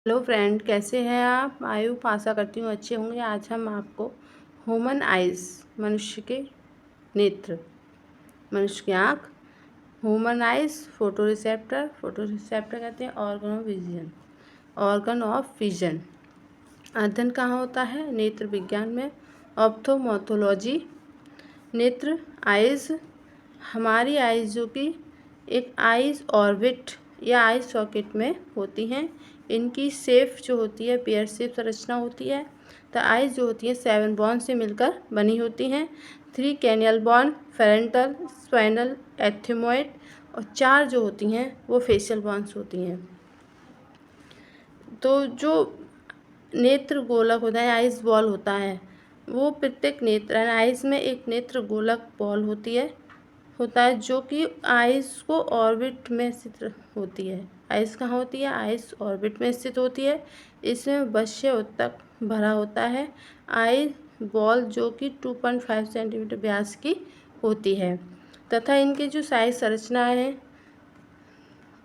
Hello friend, कैसे हैं आप? आयु आशा करती हूँ अच्छे होंगे। आज हम आपको ह्यूमन आइज, मनुष्य के नेत्र, मनुष्य की आँख, ह्यूमन आइज, फोटो रिसेप्टर कहते हैं ऑर्गन ऑफ विजन अध्ययन कहाँ होता है? नेत्र विज्ञान में। ऑप्थोमोथोलॉजी। नेत्र आइज, हमारी आइज जो कि एक आइज ऑर्बिट या आइज सॉकेट में होती हैं। इनकी शेप जो होती है पेयर शेप संरचना होती है। तो आइज जो होती है 7 बॉन से मिलकर बनी होती हैं। 3 कैनियल बॉन, पेरेंटल, स्पाइनल, एथिमोइड और 4 जो होती हैं वो फेशियल बॉन्स होती हैं। तो जो नेत्र गोलक होता है, आइज बॉल होता है, वो प्रत्येक नेत्र आइज में एक नेत्र गोलक बॉल होता है जो कि आइज को ऑर्बिट में स्थित होती है। आइज कहाँ होती है? आइज ऑर्बिट में स्थित होती है। इसमें बश्य ऊतक भरा होता है। आई बॉल जो कि 2.5 सेंटीमीटर व्यास की होती है तथा इनके जो साइज संरचनाएं हैं,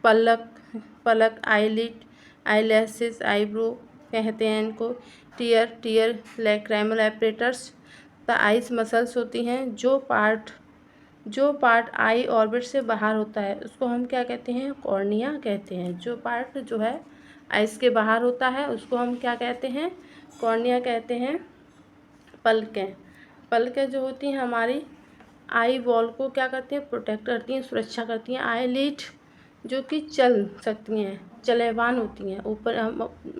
पलक, आईलिड, आईलैशेस, आईब्रो कहते हैं इनको। Tear lacrimal apparatus the eyes muscles होती हैं। जो पार्ट आई ऑर्बिट से बाहर होता है उसको हम क्या कहते हैं? कॉर्निया कहते हैं। जो पार्ट जो है आइज के बाहर होता है उसको हम क्या कहते हैं? कॉर्निया कहते हैं। पलकें जो होती हैं हमारी आई बॉल को क्या करती हैं? प्रोटेक्ट करती हैं, सुरक्षा करती हैं। आईलिड जो कि चल सकती हैं, चलयमान होती हैं, ऊपर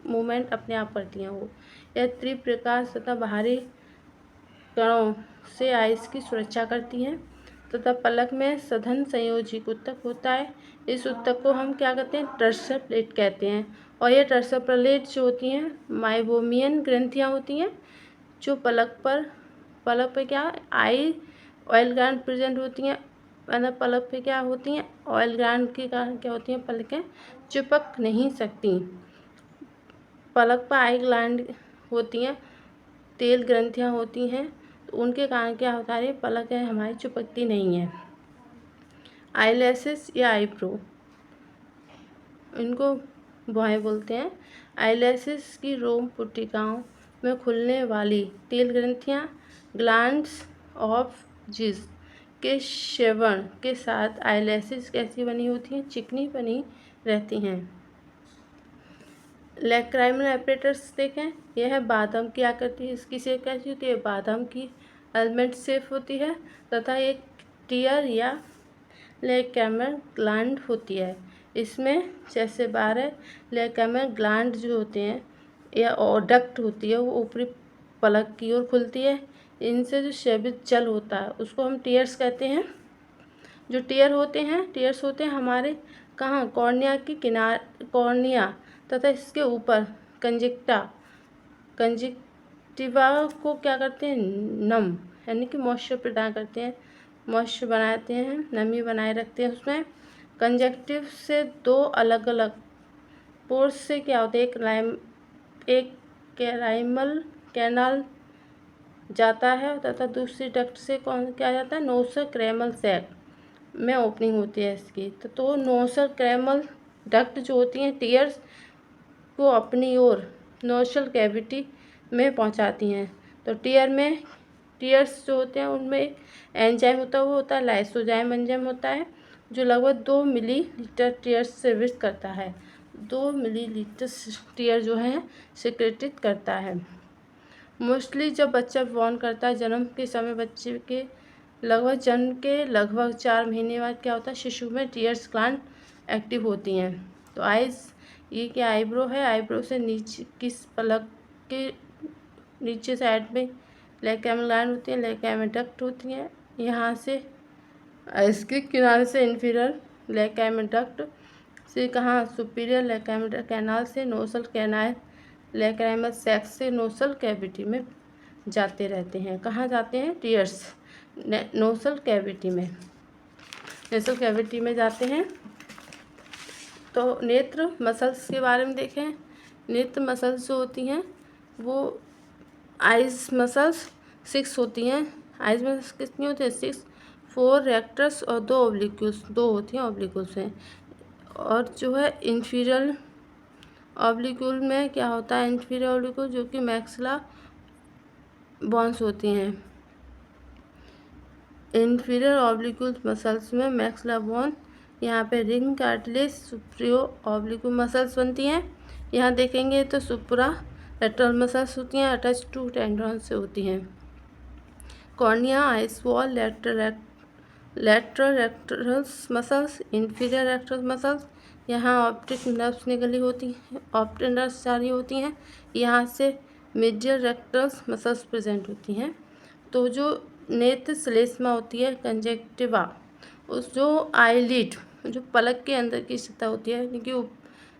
मूवमेंट अपने आप करती हैं वो। यह त्रिप्रकाश तथा बाहरी कणों से आइस की सुरक्षा करती हैं तथा पलक में सघन संयोजित ऊतक होता है। इस ऊतक को हम क्या कहते हैं? टर्सर प्लेट कहते हैं। और ये टर्सर प्लेट जो होती हैं माइबोमियन ग्रंथियाँ होती हैं जो पलक पे क्या आई ऑयल ग्लैंड प्रेजेंट होती हैं। मतलब पलक पे क्या होती हैं? ऑयल ग्लैंड के कारण क्या होती हैं? पलकें चिपक नहीं सकती। पलक पर आई ग्लैंड होती हैं, तेल ग्रंथियाँ होती हैं, तो उनके कारण क्या होता है? पलकें हमारी चिपकती नहीं हैं। आईलैशेस या आईब्रो, इनको भौहें बोलते हैं। आईलैशेस की रोम पुटिकाओं में खुलने वाली तेल ग्रंथियाँ ग्लैंड्स ऑफ जिस के सेवन के साथ आईलैशेस कैसी बनी होती हैं? चिकनी बनी रहती हैं। लैक्राइमल एपरेटर्स देखें, यह बादाम की आकृति, इसकी शेप कैसी होती है? बादाम की एलमेंट शेप होती है तथा एक टीयर या लैक्राइमल ग्लैंड होती है। इसमें 6 से 12 लैक्राइमल ग्लैंड जो होते हैं या डक्ट होती है वो ऊपरी पलक की ओर खुलती है। इनसे जो स्रावित जल होता है उसको हम टीयर्स कहते हैं। जो टीयर्स होते हैं हमारे कहाँ? कॉर्निया की कॉर्निया तथा इसके ऊपर कंजक्टिवा को क्या करते हैं? नम यानी कि मॉइस्चर प्रदान करते हैं, मॉइस्चर बनाते हैं, नमी बनाए रखते हैं उसमें। कंजक्टिव से 2 अलग अलग पोर्स से क्या होता है? एक कैराइमल कैनाल जाता है तथा दूसरी डक्ट से क्या जाता है? नोसर क्रैमल सैक में ओपनिंग होती है इसकी। तो नोसर क्रैमल डक्ट जो होती हैं टीयर्स को अपनी ओर नोसल कैविटी में पहुंचाती हैं। तो टीयर्स जो होते हैं उनमें एक एंजाइम होता है, वो होता है लाइसोजाइम एंजाइम होता है जो लगभग 2 मिलीलीटर टीयर्स सेक्रेट करता है। 2 मिलीलीटर टीयर जो है सेक्रेटित करता है। मोस्टली जब बच्चा बॉर्न करता है, जन्म के समय बच्चे के जन्म के लगभग 4 महीने बाद क्या होता है? शिशु में टीयर्स ग्लैंड एक्टिव होती हैं। तो आइज, ये क्या आईब्रो है? आईब्रो से नीचे किस पलक के नीचे साइड में लैक्राइमल ग्लैंड होती है, लैक्राइमल डक्ट होती हैं। यहाँ से इसके किनारे से इंफीरियर लैक्राइमल डक्ट से कहाँ? सुपीरियर लैक्राइमल कैनाल से नोसल कैनाल लैक्राइमल सैक से नोसल कैविटी में जाते रहते हैं। कहाँ जाते हैं? टीयर्स नोसल कैविटी में जाते हैं। तो नेत्र मसल्स के बारे में देखें। नेत्र मसल्स जो होती हैं वो आइज मसल्स 6 होती हैं। आइज मसल्स कितनी होती हैं? 6, 4 रेक्टस और 2 ऑब्लिक्यूल्स, 2 होती हैं ऑब्लिक्यूल्स हैं। और जो है इंफीरियर ऑब्लिक्यूल में क्या होता है, इंफीरियर ऑब्लिक्यूल जो कि मैक्सिला बोन्स होती हैं। इंफीरियर ऑब्लिक्यूल मसल्स में मैक्सिला बोन, यहाँ पे रिंग कार्टिलेज सुप्रियर ऑब्लिक्यूल मसल्स बनती हैं। यहाँ देखेंगे तो सुप्रा लेटरल मसल्स होती हैं, अटैच टू टेंडन से होती हैं। Cornea, ice wall, lateral rectus muscles, inferior rectus muscles, यहाँ ऑप्टिक नर्व्स निकली होती हैं, ऑप्टिक नर्व्स जारी होती हैं, यहाँ से मीडियल रेक्टस मसल्स प्रेजेंट होती हैं। तो जो नेत्र श्लेष्मा होती है कंजक्टिवा, उस जो आईलिड जो पलक के अंदर की सतह होती है, यानी कि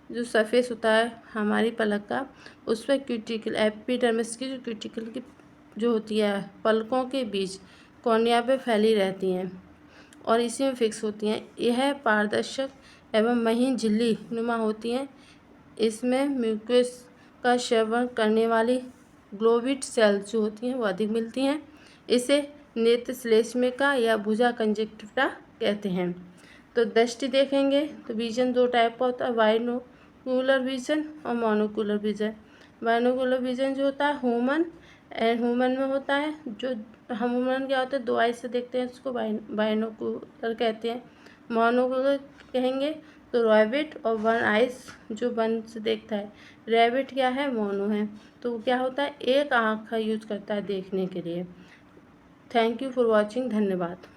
जो सरफेस होता है हमारी पलक का, उस पर क्यूटिकल एपिडर्मिस की जो क्यूटिकल की जो होती है पलकों के बीच कॉर्निया पे फैली रहती हैं और इसी में फिक्स होती हैं। यह पारदर्शक एवं महीन झिल्ली नुमा होती हैं। इसमें म्यूकस का सेवन करने वाली ग्लोबिट सेल्स जो होती हैं वो अधिक मिलती हैं। इसे नेत्र श्लेष्मिका या भुजा कंजक्टिवा कहते हैं। तो दृष्टि देखेंगे तो विजन दो टाइप का होता है, बाइनोकुलर विजन और मोनोकुलर विजन। बाइनोकुलर विजन जो होता है ह्यूमन में होता है, जो ह्यूमन क्या होता है दो आई से देखते हैं, उसको बाइनोकुलर कहते हैं। मोनोकुलर कहेंगे तो रैबिट और वन आइस जो वन से देखता है। रैबिट क्या है, मोनो है, तो क्या होता है एक आँख का यूज करता है देखने के लिए। थैंक यू फॉर वॉचिंग, धन्यवाद।